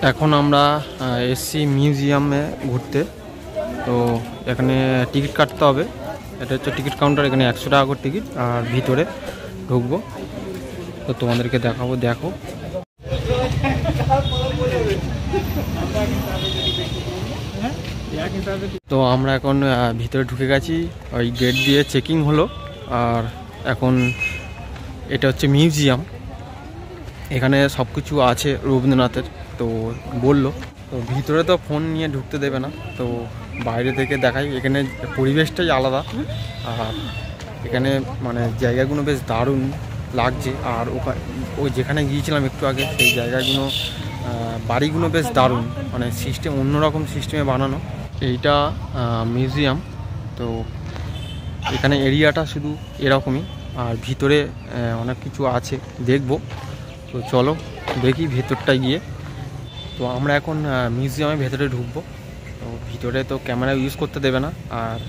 এখন আমরা এসছি মিউজিয়ামে ঘুরতে। তো এখানে টিকিট কাটতে হবে। এটা হচ্ছে টিকিট কাউন্টার। এখানে 100 টাকা করে টিকিট, আর ভিতরে ঢুকবো। তো তোমাদেরকে দেখাবো, দেখো। তো আমরা এখন ভিতরে ঢুকে গেছি। ওই গেট দিয়ে চেকিং হলো। আর এখন এটা হচ্ছে মিউজিয়াম। এখানে সব কিছু আছে রবীন্দ্রনাথের। তো বললো তো ভিতরে তো ফোন নিয়ে ঢুকতে দেবে না, তো বাইরে থেকে দেখাই। এখানে পরিবেশটাই আলাদা। আর এখানে মানে জায়গাগুলো বেশ দারুণ লাগছে। আর ওই যেখানে গিয়েছিলাম একটু আগে, সেই জায়গাগুলো বাড়িগুলো বেশ দারুণ, মানে সিস্টেম অন্যরকম সিস্টেমে বানানো। এইটা মিউজিয়াম। তো এখানে এরিয়াটা শুধু এরকমই, আর ভিতরে অনেক কিছু আছে, দেখব। তো চলো দেখি ভেতরটা গিয়ে। তো আমরা এখন মিউজিয়ামের ভেতরে ঢুকবো। তো ভিতরে তো ক্যামেরা ইউজ করতে দেবে না, আর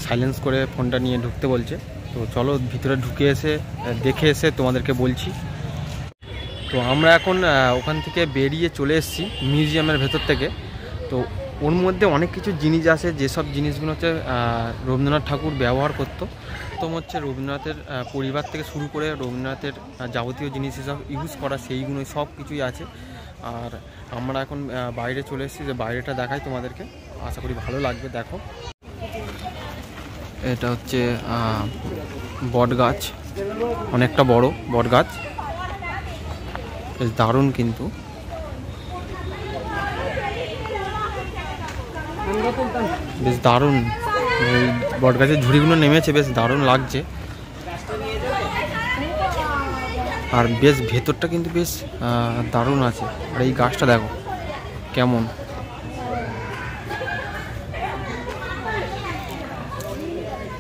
সাইলেন্স করে ফোনটা নিয়ে ঢুকতে বলছে। তো চলো ভিতরে ঢুকে এসে দেখে এসে তোমাদেরকে বলছি। তো আমরা এখন ওখান থেকে বেরিয়ে চলে এসেছি মিউজিয়ামের ভেতর থেকে। তো ওর মধ্যে অনেক কিছু জিনিস আছে, যেসব জিনিসগুলো হচ্ছে রবীন্দ্রনাথ ঠাকুর ব্যবহার করতো। প্রথম হচ্ছে রবীন্দ্রনাথের পরিবার থেকে শুরু করে রবীন্দ্রনাথের যাবতীয় জিনিস সব ইউজ করা, সেইগুলো সব কিছুই আছে। আর আমরা এখন বাইরে চলে এসেছি, যে বাইরেটা দেখাই তোমাদেরকে, আশা করি ভালো লাগবে। দেখো, এটা হচ্ছে বট গাছ, অনেকটা বড় বট গাছ, বেশ দারুণ। কিন্তু বেশ দারুণ, ওই বট গাছের ঝুড়িগুলো নেমেছে, বেশ দারুণ লাগছে। আর বেশ ভেতরটা কিন্তু বেশ দারুণ আছে। আর এই গাছটা দেখো কেমন,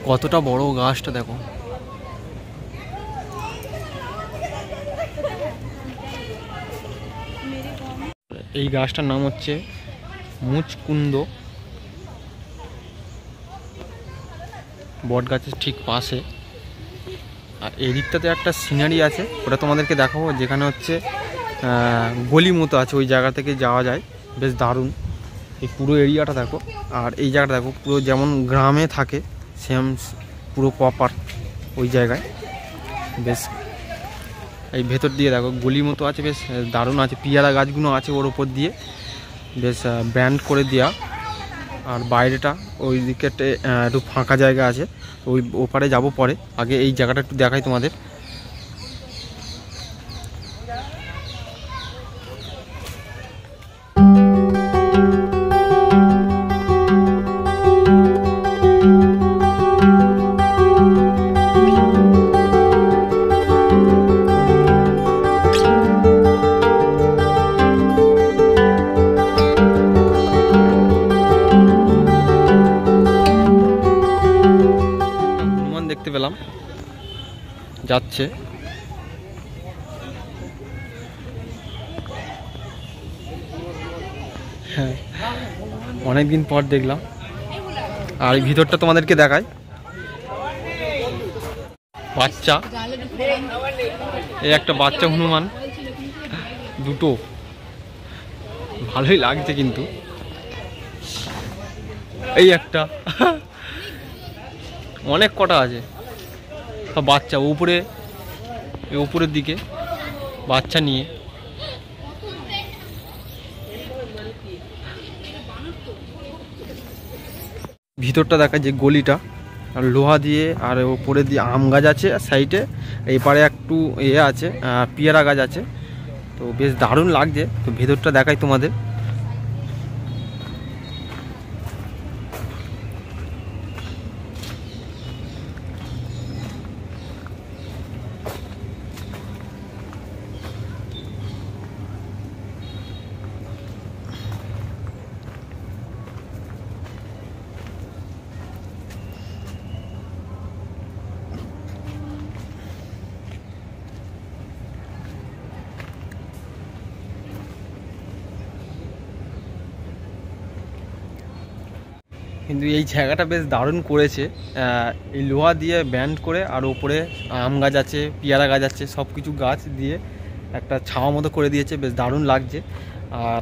কতটা বড় গাছটা দেখো। এই গাছটার নাম হচ্ছে মুচকুন্দ। বট গাছের ঠিক পাশে। আর এই দিকটাতে একটা সিনারি আছে, ওটা তোমাদেরকে দেখাবো, যেখানে হচ্ছে গলি মতো আছে, ওই জায়গা থেকে যাওয়া যায়, বেশ দারুণ। এই পুরো এরিয়াটা দেখো। আর এই জায়গাটা দেখো, পুরো যেমন গ্রামে থাকে সেম, পুরো প্রপার ওই জায়গায়। বেশ এই ভেতর দিয়ে দেখো গলি মতো আছে, বেশ দারুণ আছে। পিয়ারা গাছগুলো আছে ওর ওপর দিয়ে, বেশ ব্যান্ড করে দেওয়া। আর বাইরেটা ওই দিকে একটু ফাঁকা জায়গা আছে, ওই ওপারে যাব পরে। আগে এই জায়গাটা একটু দেখাই তোমাদের। দেখতে পেলাম যাচ্ছে। হ্যাঁ, অনেকদিন পর দেখলাম। আর এই ভিতরটা তোমাদেরকে দেখাই। বাচ্চা, এই একটা বাচ্চা হনুমান, দুটো, ভালোই লাগছে কিন্তু। এই একটা, অনেক কটা আছে সব বাচ্চা। উপরে উপরের দিকে বাচ্চা নিয়ে। ভিতরটা দেখা, যে গলিটা, আর লোহা দিয়ে, আর উপরে দিয়ে আম গাছ আছে, আর সাইডে এই পারে একটু আছে পেয়ারা গাছ আছে। তো বেশ দারুণ লাগছে। তো ভেতরটা দেখাই তোমাদের। কিন্তু এই জায়গাটা বেশ দারুণ করেছে। এই লোহা দিয়ে ব্যান্ড করে, আর ওপরে আম গাছ আছে, পেয়ারা গাছ আছে, সব কিছু গাছ দিয়ে একটা ছাওয়া মতো করে দিয়েছে, বেশ দারুণ লাগছে। আর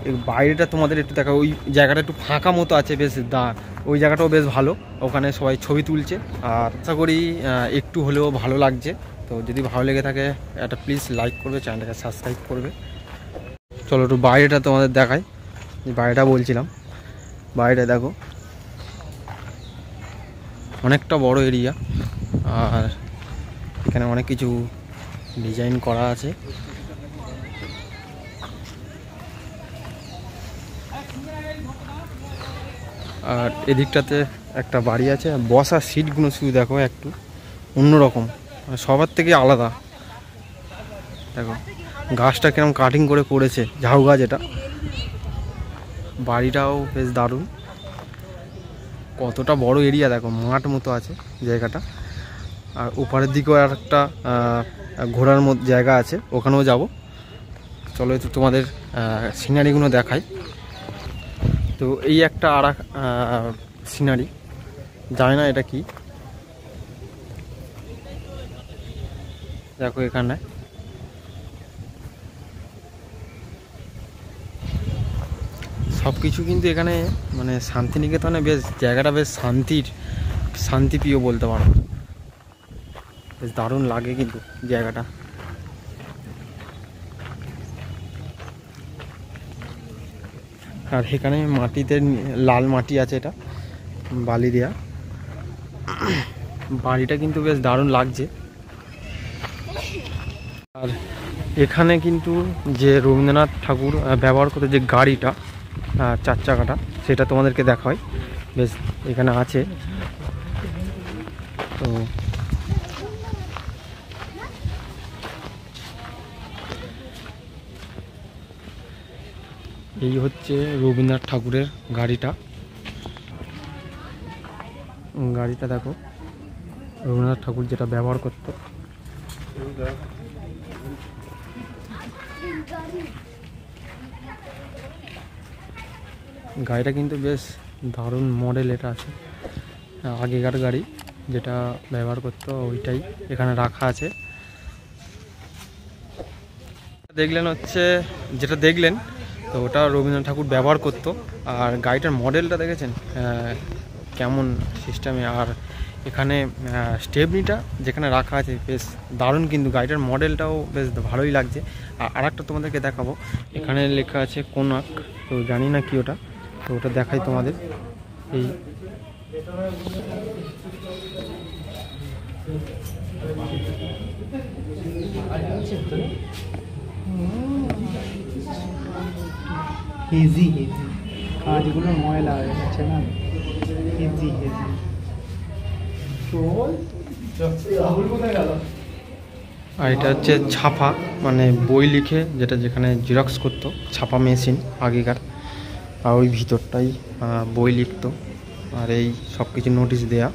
এই বাইরেটা তোমাদের একটু দেখা, ওই জায়গাটা একটু ফাঁকা মতো আছে বেশ, ওই জায়গাটাও বেশ ভালো, ওখানে সবাই ছবি তুলছে। আর আশা করি একটু হলেও ভালো লাগছে। তো যদি ভালো লেগে থাকে একটা প্লিজ লাইক করবে, চ্যানেলটাকে সাবস্ক্রাইব করবে। চলো একটু বাইরেটা তোমাদের দেখাই, বাইরেটা বলছিলাম। বাইরে দেখো অনেকটা বড় এরিয়া, আর এখানে অনেক কিছু ডিজাইন করা আছে। আর এদিকটাতে একটা বাড়ি আছে, বসার সিটগুলো শুধু দেখো একটু অন্যরকম, সবার থেকে আলাদা। দেখো গাছটা কিরকম কাটিং করে করেছে, ঝাউ গাছ এটা। বাড়িটাও বেশ দারুণ, কতটা বড় এরিয়া দেখো, মাঠ মতো আছে জায়গাটা। আর ওপারের দিকেও আর একটা ঘোরার মতো জায়গা আছে, ওখানেও যাব। চলো একটু তোমাদের সিনারিগুলো দেখাই। তো এই একটা আর সিনারি, জানি না এটা কি। দেখো এখানে সব কিছু কিন্তু এখানে মানে শান্তিনিকেতনে বেশ জায়গাটা বেশ শান্তিপ্রিয় বলতে পারো, বেশ দারুণ লাগে কিন্তু জায়গাটা। আর এখানে মাটিতে লাল মাটি আছে, এটা বালি দেয়া। বাড়িটা কিন্তু বেশ দারুণ লাগছে। আর এখানে কিন্তু যে রবীন্দ্রনাথ ঠাকুর ব্যবহার করতে যে গাড়িটা, 4 চাকাটা, সেটা তোমাদেরকে দেখাই। বেশ এখানে আছে। তো এই হচ্ছে রবীন্দ্রনাথ ঠাকুরের গাড়িটা। গাড়িটা দেখো, রবীন্দ্রনাথ ঠাকুর যেটা ব্যবহার করত। গাড়িটা কিন্তু বেশ দারুণ মডেল, এটা আছে আগেকার গাড়ি যেটা ব্যবহার করতো, ওইটাই এখানে রাখা আছে। দেখলেন হচ্ছে যেটা দেখলেন, তো ওটা রবীন্দ্রনাথ ঠাকুর ব্যবহার করতো। আর গাড়িটার মডেলটা দেখেছেন কেমন সিস্টেমে, আর এখানে স্টেপনিটা যেখানে রাখা আছে বেশ দারুণ, কিন্তু গাড়িটার মডেলটাও বেশ ভালোই লাগছে। আর আরেকটা তোমাদেরকে দেখাবো, এখানে লেখা আছে কোনাক, তো জানি না কি ওটা, তো ওটা দেখাই তোমাদের। এই হেজি কাজগুলো ময়লা হয়ে গেছে না, হেজি হেজি। আর এটা হচ্ছে ছাপা, মানে বই লিখে যেটা যেখানে জেরক্স করতো, ছাপা মেশিন আগেকার। আর ওই ভিতরটাই বই লিখতো, আর এই সব কিছু নোটিশ দেয়া।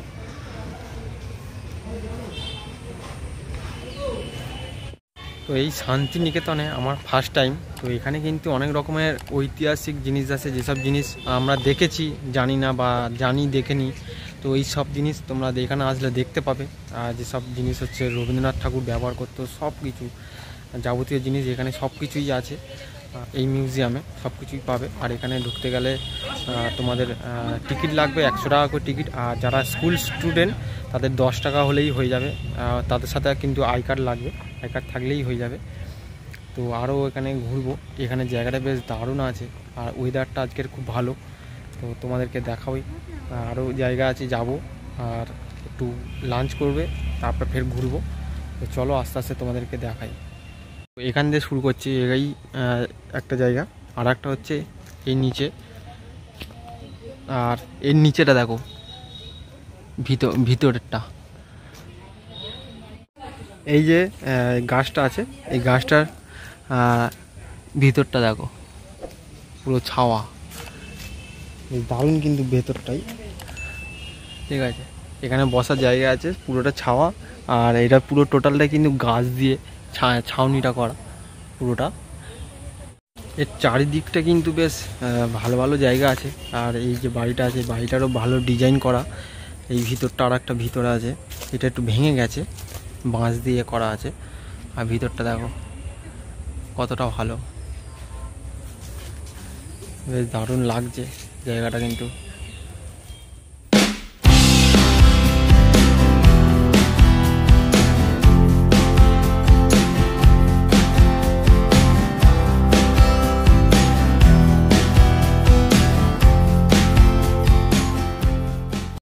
তো এই শান্তিনিকেতনে আমার ফার্স্ট টাইম। তো এখানে কিন্তু অনেক রকমের ঐতিহাসিক জিনিস আছে, যেসব জিনিস আমরা দেখেছি জানি না, বা জানি দেখেনি। তো এই সব জিনিস তোমরা এখানে আসলে দেখতে পাবে। আর যেসব জিনিস হচ্ছে রবীন্দ্রনাথ ঠাকুর ব্যবহার করতো, সব কিছু যাবতীয় জিনিস এখানে সব কিছুই আছে। এই মিউজিয়ামে সব কিছুই পাবে। আর এখানে ঢুকতে গেলে তোমাদের টিকিট লাগবে 100 টাকা করে টিকিট। আর যারা স্কুল স্টুডেন্ট তাদের 10 টাকা হলেই হয়ে যাবে। তাদের সাথে কিন্তু আই কার্ড লাগবে, আই কার্ড থাকলেই হয়ে যাবে। তো আরও এখানে ঘুরবো, এখানে জায়গাটা বেশ দারুণ আছে। আর ওয়েদারটা আজকের খুব ভালো, তো তোমাদেরকে দেখাবই। আরও জায়গা আছে, যাব আর একটু লাঞ্চ করবে, তারপর ফের ঘুরবো। তো চলো আস্তে আস্তে তোমাদেরকে দেখাই। তো এখান দিয়ে শুরু করছি, এই একটা জায়গা। আর একটা হচ্ছে এই নিচে, আর এর নিচেটা দেখো, ভিতরেরটা। এই যে গাছটা আছে, এই গাছটার ভিতরটা দেখো, পুরো ছাওয়া, দারুণ কিন্তু ভেতরটাই। ঠিক আছে, এখানে বসার জায়গা আছে, পুরোটা ছাওয়া। আর এটা পুরো টোটালটাই কিন্তু গাছ দিয়ে ছাউনিটা করা পুরোটা। এর চারিদিকটা কিন্তু বেশ ভালো ভালো জায়গা আছে। আর এই যে বাড়িটা আছে, বাড়িটারও ভালো ডিজাইন করা। এই ভিতরটা আর একটা ভিতরে আছে, এটা একটু ভেঙে গেছে, বাঁশ দিয়ে করা আছে। আর ভিতরটা দেখো কতটা ভালো। বেশ দারুণ লাগছে জায়গাটা কিন্তু।